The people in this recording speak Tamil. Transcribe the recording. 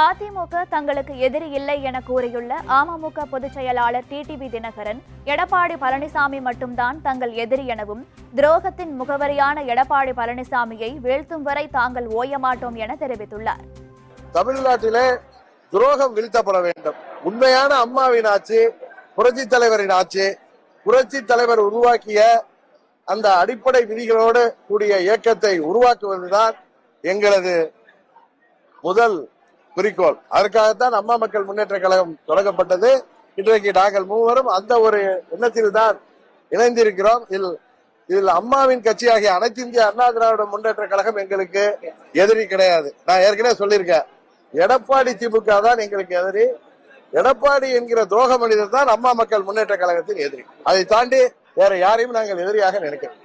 அதிமுக தங்களுக்கு எதிரி இல்லை என கூறியுள்ள அமமுக பொதுச் செயலாளர் டிடிவி தினகரன், எடப்பாடி பழனிசாமி மட்டும்தான் தங்கள் எதிரி எனவும், துரோகத்தின் முகவரியான எடப்பாடி பழனிசாமியை வீழ்த்தும் வரை தாங்கள் ஓய மாட்டோம் என தெரிவித்துள்ளார். தமிழ்நாட்டிலே துரோகம் வீழ்த்தப்பட வேண்டும். உண்மையான அம்மாவின் ஆட்சி, புரட்சி தலைவரின் ஆட்சி, புரட்சி தலைவர் உருவாக்கிய அந்த அடிப்படை விதிகளோடு கூடிய இயக்கத்தை உருவாக்குவதுதான் எங்களது முதல் குறிக்கோள். அதற்காகத்தான் அம்மா மக்கள் முன்னேற்ற கழகம் தொடங்கப்பட்டது. இன்றைக்கு நாங்கள் மூவரும் அந்த ஒரு எண்ணத்தில் தான் இணைந்திருக்கிறோம். இதில் அம்மாவின் கட்சியாகிய அனைத்து இந்திய அண்ணா திராவிட முன்னேற்ற கழகம் எங்களுக்கு எதிரி கிடையாது. நான் ஏற்கனவே சொல்லியிருக்கேன், எடப்பாடி திமுக தான் எங்களுக்கு எதிரி. எடப்பாடி என்கிற துரோக மனிதர் தான் அம்மா மக்கள் முன்னேற்ற கழகத்தின் எதிரி. அதை தாண்டி வேற யாரையும் நாங்கள் எதிரியாக நினைக்கிறோம்.